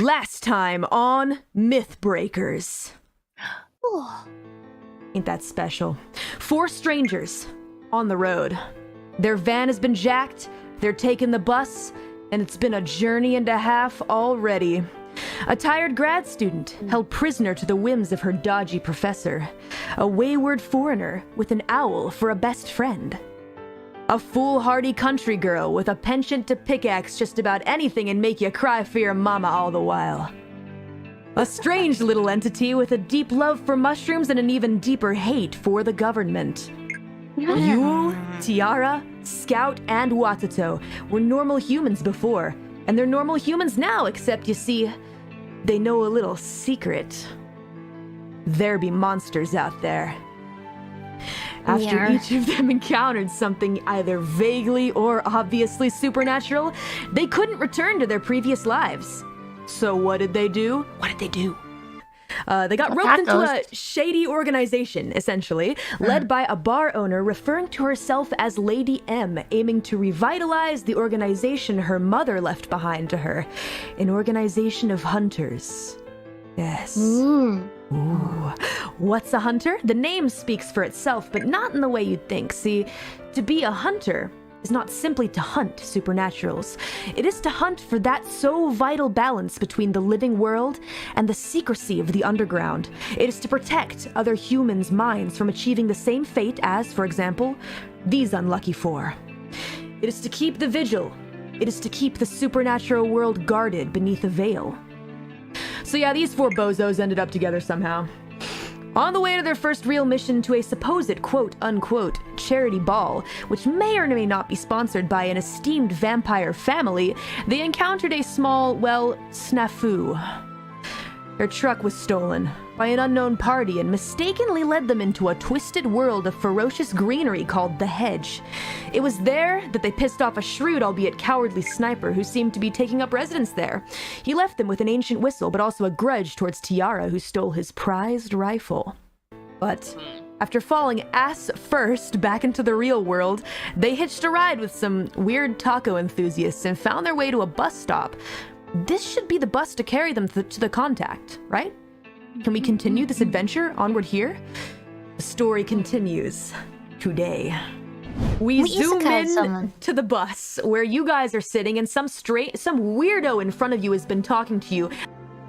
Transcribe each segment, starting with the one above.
Last time on Mythbreakers. Ain't that special? 4 strangers on the road. Their van has been jacked, they're taking the bus, and it's been a journey and a half already. A tired grad student held prisoner to the whims of her dodgy professor. A wayward foreigner with an owl for a best friend. A foolhardy country girl with a penchant to pickaxe just about anything and make you cry for your mama all the while. A strange little entity with a deep love for mushrooms and an even deeper hate for the government. Yuul, Tiara, Scout, and Watoto were normal humans before, and they're normal humans now, except you see, they know a little secret. There be monsters out there. After each of them encountered something either vaguely or obviously supernatural, they couldn't return to their previous lives. So what did they do? They got roped into a shady organization, essentially, led by a bar owner referring to herself as Lady M, aiming to revitalize the organization her mother left behind to her. An organization of hunters. Yes. Ooh. What's a hunter? The name speaks for itself, but not in the way you'd think. See, to be a hunter is not simply to hunt supernaturals. It is to hunt for that so vital balance between the living world and the secrecy of the underground. It is to protect other humans' minds from achieving the same fate as, for example, these unlucky 4. It is to keep the vigil. It is to keep the supernatural world guarded beneath a veil. So yeah, these 4 bozos ended up together somehow. On the way to their first real mission to a supposed quote-unquote charity ball, which may or may not be sponsored by an esteemed vampire family, they encountered a small, well, snafu. Their truck was stolen by an unknown party and mistakenly led them into a twisted world of ferocious greenery called the Hedge. It was there that they pissed off a shrewd, albeit cowardly sniper who seemed to be taking up residence there. He left them with an ancient whistle, but also a grudge towards Tiara, who stole his prized rifle. But after falling ass first back into the real world, they hitched a ride with some weird taco enthusiasts and found their way to a bus stop. This should be the bus to carry them to the contact, right? Can we continue this adventure onward here? The story continues today. We zoom in to the bus where you guys are sitting and some weirdo in front of you has been talking to you.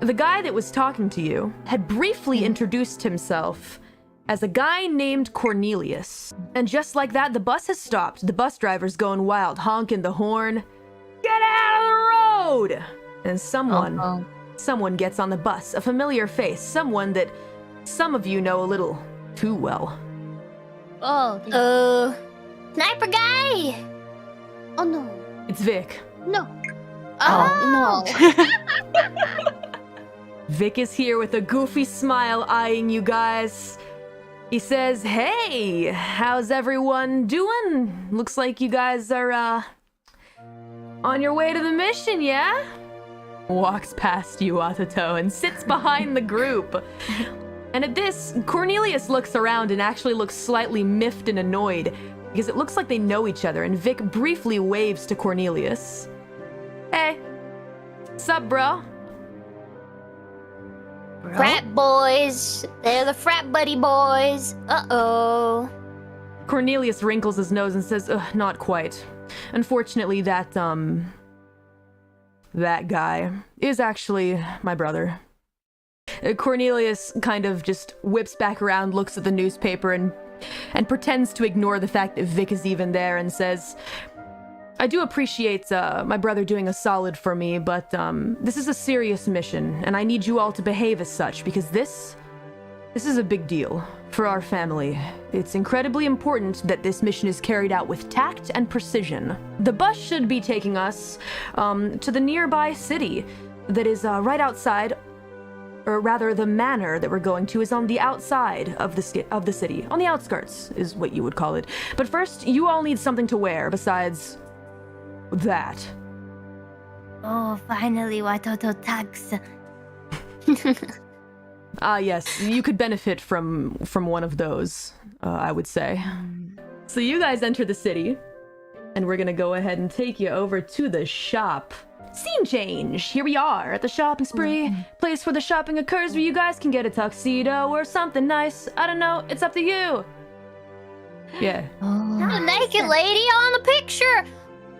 The guy that was talking to you had briefly introduced himself as a guy named Cornelius. And just like that, the bus has stopped. The bus driver's going wild, honking the horn. Get out of the road! And someone gets on the bus, a familiar face, someone that some of you know a little too well. Sniper guy! Oh no. It's Vic. No. No. Vic is here with a goofy smile eyeing you guys. He says, hey, how's everyone doing? Looks like you guys are, on your way to the mission, yeah? Walks past you, Watoto, and sits behind the group. And at this, Cornelius looks around and actually looks slightly miffed and annoyed, because it looks like they know each other, and Vic briefly waves to Cornelius. Hey, sup, bro? Frat boys. They're the frat buddy boys. Uh-oh. Cornelius wrinkles his nose and says, not quite. Unfortunately, that guy is actually my brother. Cornelius kind of just whips back around, looks at the newspaper, and pretends to ignore the fact that Vic is even there and says, I do appreciate my brother doing a solid for me, but this is a serious mission, and I need you all to behave as such, because this is a big deal for our family. It's incredibly important that this mission is carried out with tact and precision. The bus should be taking us to the nearby city that is right outside, or rather the manor that we're going to is on the outside of the city. On the outskirts is what you would call it. But first, you all need something to wear besides that. Oh, finally, Watoto tags. Yes, you could benefit from one of those, I would say. So you guys enter the city, and we're gonna go ahead and take you over to the shop. scene change. Here we are at the shopping spree. Place where the shopping occurs where you guys can get a tuxedo or something nice. I don't know, it's up to you. Yeah. A naked lady on the picture.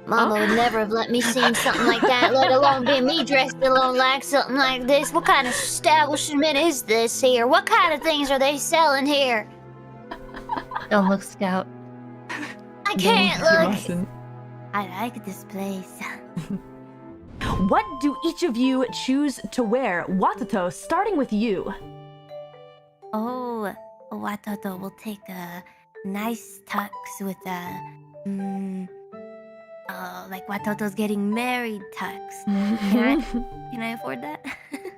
Mama would never have let me see something like that, let alone be me dressed alone like something like this. What kind of establishment is this here? What kind of things are they selling here? Don't look, Scout. I can't look. Listen. I like this place. What do each of you choose to wear? Watoto, starting with you. Oh, Watoto will take a nice tux with a, like Watoto's getting married tux. Can I afford that?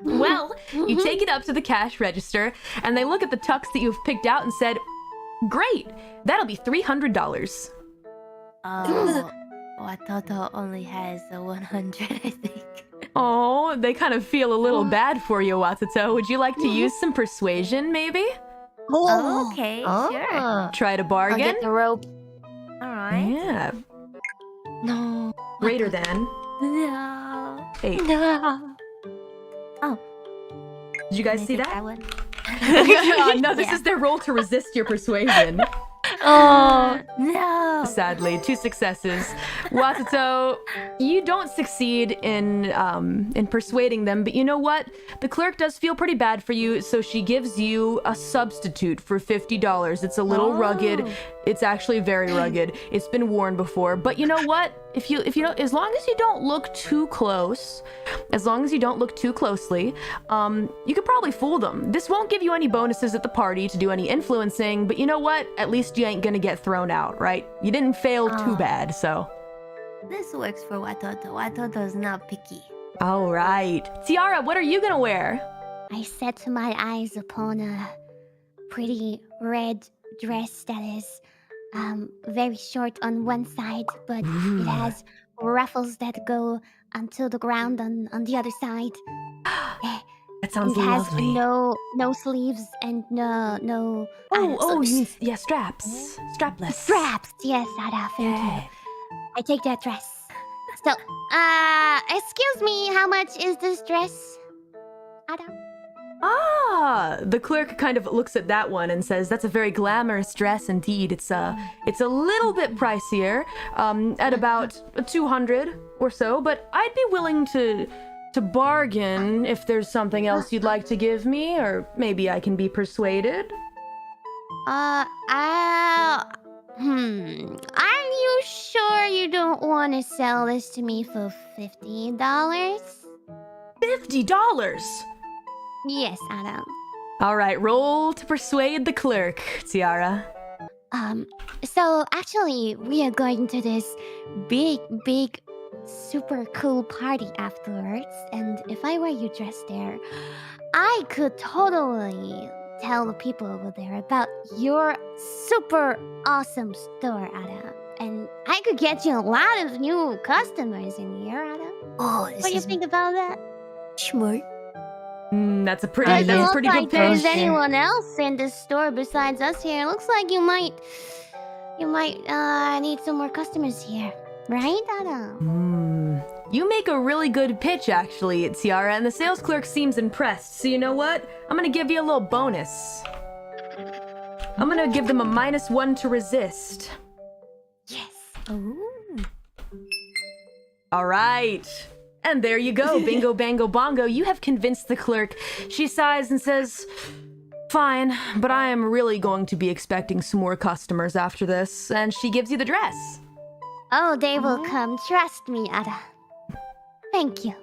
Well, you take it up to the cash register, and they look at the tux that you've picked out and said, "Great, that'll be $300." Oh, Watoto only has a 100, I think. Oh, they kind of feel a little bad for you, Watoto. Would you like to use some persuasion, maybe? Oh, okay, sure. Try to I'll bargain? get the rope. All right. Yeah. No. Greater than No. 8. No. Oh. Did you guys Can I see take that? one? Oh, no, this Yeah. is their roll to resist your persuasion. Oh, no. Sadly, 2 successes. Watoto, you don't succeed in persuading them, but you know what? The clerk does feel pretty bad for you, so she gives you a substitute for $50. It's a little rugged. It's actually very rugged. It's been worn before, but you know what? If you know, as long as you don't look too close, as long as you don't look too closely, you could probably fool them. This won't give you any bonuses at the party to do any influencing, but you know what? At least you ain't gonna get thrown out, right? You didn't fail too bad, so. This works for Watoto. Watoto's not picky. All right. Tiara, what are you gonna wear? I set my eyes upon a pretty red dress that is very short on one side, but it has ruffles that go onto the ground on the other side. That sounds It has lovely. no sleeves and no Yeah, straps. Strapless. straps. Yes, Ada, thank you. I take that dress. So, excuse me, how much is this dress? Ada? Ah, the clerk kind of looks at that one and says, "That's a very glamorous dress indeed. It's a little bit pricier, at about 200 or so, but I'd be willing to bargain if there's something else you'd like to give me, or maybe I can be persuaded." Are you sure you don't want to sell this to me for $50? $50. Yes, Adam. All right, roll to persuade the clerk, Tiara. So actually, we are going to this big, super cool party afterwards, and if I were you dressed there, I could totally tell the people over there about your super awesome store, Adam. And I could get you a lot of new customers in here, Adam. Oh, What do you think about that? smart. That's a pretty Doesn't look good like there's pitch. anyone else in the store besides us here. Looks like you might need some more customers here, right, Adam? You make a really good pitch, actually, Tiara, and the sales clerk seems impressed. So you know what? I'm gonna give you a little bonus. I'm gonna give them a -1 to resist. Yes. All right. And there you go, bingo, bango, bongo. You have convinced the clerk. She sighs and says, "Fine, but I am really going to be expecting some more customers after this." And she gives you the dress. Oh, they will come. Trust me, Ada. Thank you.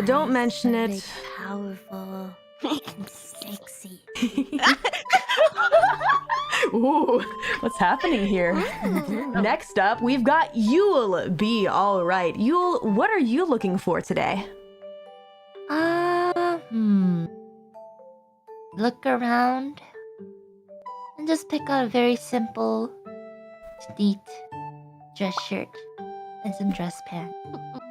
Don't mention it. Big, powerful, and sexy. Ooh, what's happening here? Next up, we've got Yuul. Be all right. Yuul, what are you looking for today? Look around and just pick out a very simple, neat dress shirt and some dress pants.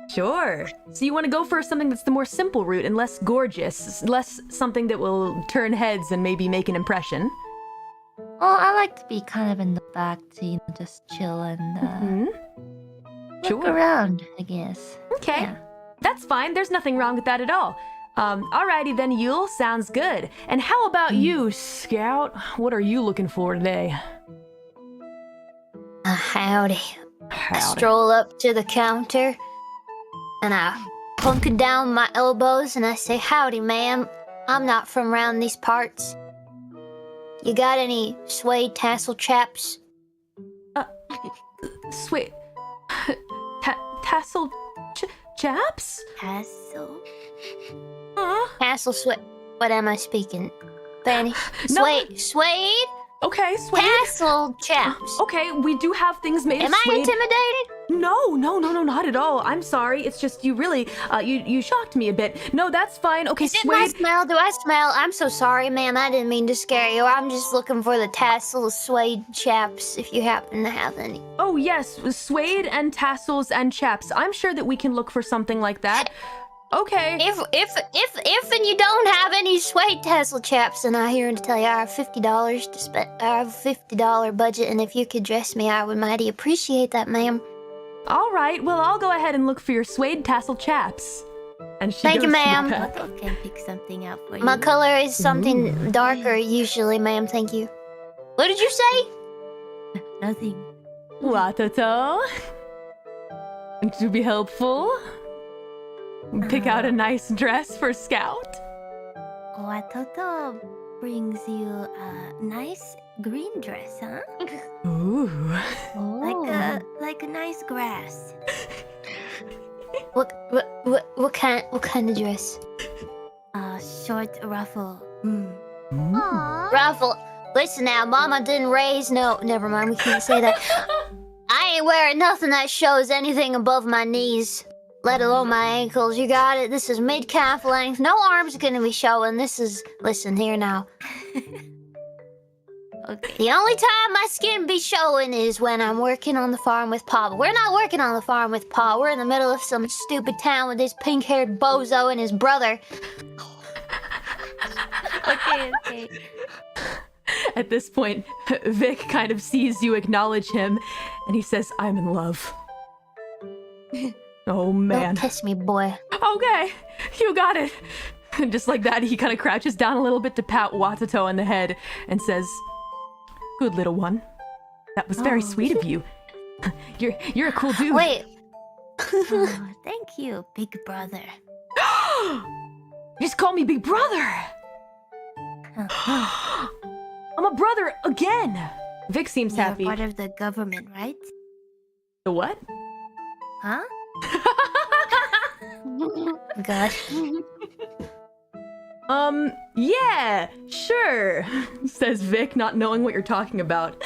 Sure. So you want to go for something that's the more simple route and less gorgeous, less something that will turn heads and maybe make an impression. Oh, I like to be kind of in the back to, just chill and, Look around, I guess. Okay. Yeah. That's fine. There's nothing wrong with that at all. Alrighty then, Yuul. Sounds good. And how about you, Scout? What are you looking for today? Howdy. I stroll up to the counter and I hunker down my elbows and I say, "Howdy, ma'am. I'm not from around these parts. You got any suede tassel chaps?" Sweet. Tassel chaps? Tassel? Huh? Tassel suede. What am I speaking? Spanish? No. Suede? Okay, suede. Tassel chaps. Okay, we do have things made Am of I suede. intimidated? No, not at all. I'm sorry. It's just you really, you shocked me a bit. No, that's fine. Okay, Is it my suede. smell? Do I smell? I'm so sorry, ma'am. I didn't mean to scare you. I'm just looking for the tassel suede chaps, if you happen to have any. Oh yes, suede and tassels and chaps. I'm sure that we can look for something like that. Okay. If and you don't have any suede tassel chaps, then I'm here to tell you I have $50 to spend. I have a $50 budget, and if you could dress me, I would mighty appreciate that, ma'am. All right. Well, I'll go ahead and look for your suede tassel chaps. And she Thank you, goes to the ma'am. back. I can pick something out for you. My color is something darker usually, ma'am. Thank you. What did you say? Nothing. Watoto. To be helpful. Pick out a nice dress for Scout. Watoto brings you a nice green dress, huh? Ooh. Like a nice grass. What kind of dress? Short ruffle. Mm. Ruffle. Listen now, Mama didn't raise. No, never mind. We can't say that. I ain't wearing nothing that shows anything above my knees, let alone my ankles. You got it. This is mid-calf length. No arms gonna be showing. This is. Listen here now. Okay. The only time my skin be showing is when I'm working on the farm with Pa. But we're not working on the farm with Pa. We're in the middle of some stupid town with this pink-haired bozo and his brother. Okay. At this point, Vic kind of sees you acknowledge him, and he says, "I'm in love." Oh man. Don't kiss me, boy. Okay, you got it. And just like that, he kind of crouches down a little bit to pat Watoto on the head and says, "Good little one. That was very sweet of you. You're a cool dude." Wait. Oh, thank you, big brother. You just call me Big Brother. I'm a brother again. Vic seems You're happy. part of the government, right? The what? Huh? God. Yeah, sure, says Vic, not knowing what you're talking about.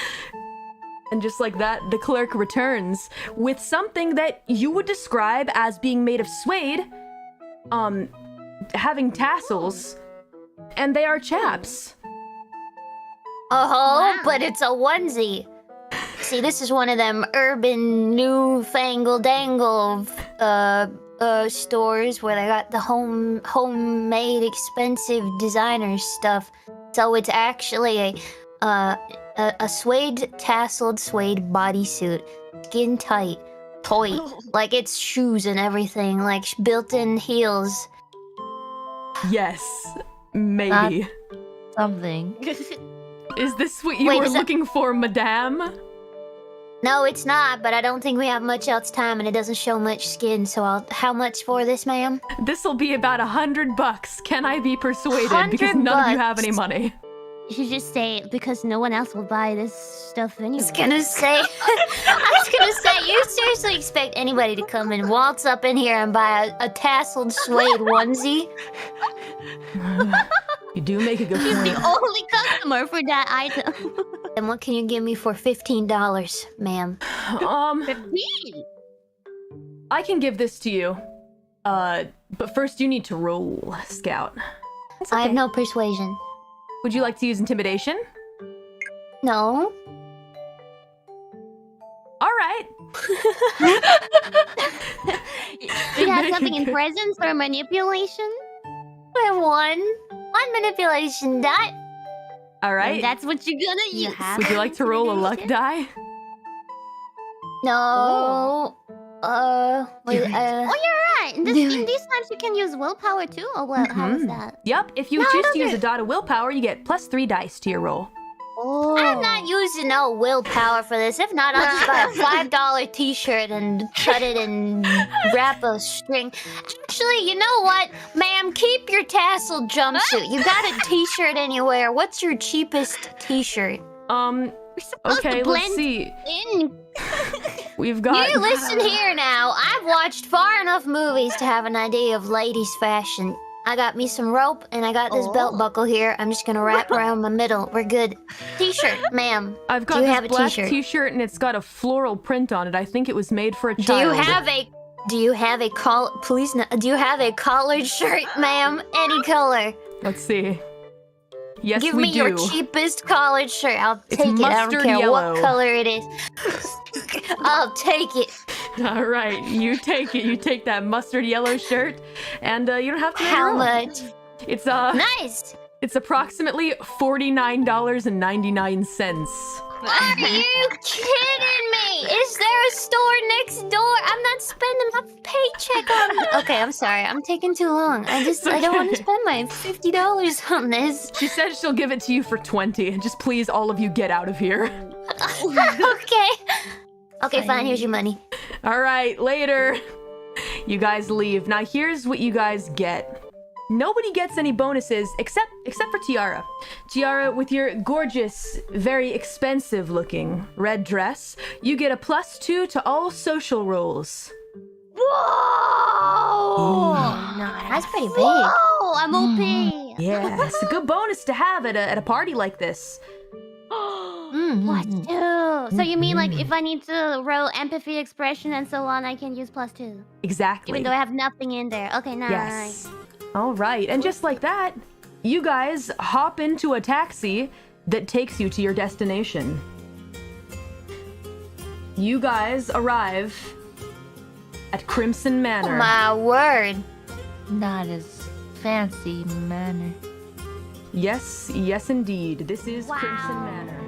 And just like that, the clerk returns with something that you would describe as being made of suede, having tassels, and they are chaps. Oh, but it's a onesie. See, this is one of them urban newfangled dangle stores where they got the homemade expensive designer stuff. So it's actually a suede tasseled suede bodysuit, skin tight, toy, like it's shoes and everything, like built-in heels. Yes, maybe. Something. Is this what you Wait, were is that- looking for, madame? No, it's not, but I don't think we have much else time and it doesn't show much skin, so how much for this, ma'am? This'll be about $100. Can I be persuaded? Because $100 none of you have any money. You should just say it because no one else will buy this stuff anyway. I was gonna say, you seriously expect anybody to come and waltz up in here and buy a tasseled suede onesie? You do make a good She's point. the only customer for that item. And what can you give me for $15, ma'am? 15. I can give this to you. But first you need to roll, Scout. It's I have okay. no persuasion. Would you like to use intimidation? No. All right. Do you have something in presence or manipulation? I have one manipulation dot. All And right. that's what you're gonna use. Would you like to roll a luck die? No. Oh, you're right. In these times, you can use willpower too, or what? How is that? Yep, if you choose to use a dot of willpower, you get +3 dice to your roll. Oh. I'm not using no willpower for this. If not, I'll just buy a $5 t-shirt and cut it and wrap a string. Actually, you know what? Ma'am, keep your tasseled jumpsuit. You got a t-shirt anywhere. What's your cheapest t-shirt? Okay, let's see. We've got... You listen here now. I've watched far enough movies to have an idea of ladies' fashion. I got me some rope, and I got this belt buckle here. I'm just gonna wrap around my middle. We're good. T-shirt, ma'am. I've got this black t-shirt, and it's got a floral print on it. I think it was made for a child. Do you have a collared shirt, ma'am? Any color? Let's see. Yes, Give we me do. your cheapest collared shirt. I'll take it. I don't care yellow. what color it is. I'll take it. All right, you take it. You take that mustard yellow shirt, and you don't have to. How much? It's nice. It's approximately $49.99. Are you kidding me? Is there a store next door? I'm not spending my paycheck on. Okay, I'm sorry. I'm taking too long. I don't want to spend my $50 on this. She said she'll give it to you for 20. And just please, all of you, get out of here. Okay, fine. Here's your money. All right, later. You guys leave. Now here's what you guys get. Nobody gets any bonuses except for Tiara. Tiara, with your gorgeous, very expensive looking red dress, you get a +2 to all social rolls. Whoa! Nice. That's pretty big. Whoa! I'm OP. Yeah, it's a good bonus to have at a party like this. What? So you mean like if I need to roll empathy, expression, and so on, I can use +2? Exactly. Even though I have nothing in there. Okay, nice. Yes. All right, and just like that, you guys hop into a taxi that takes you to your destination. You guys arrive at Crimson Manor. Oh, my word. Not as fancy manner. Yes, indeed. This is Crimson Manor.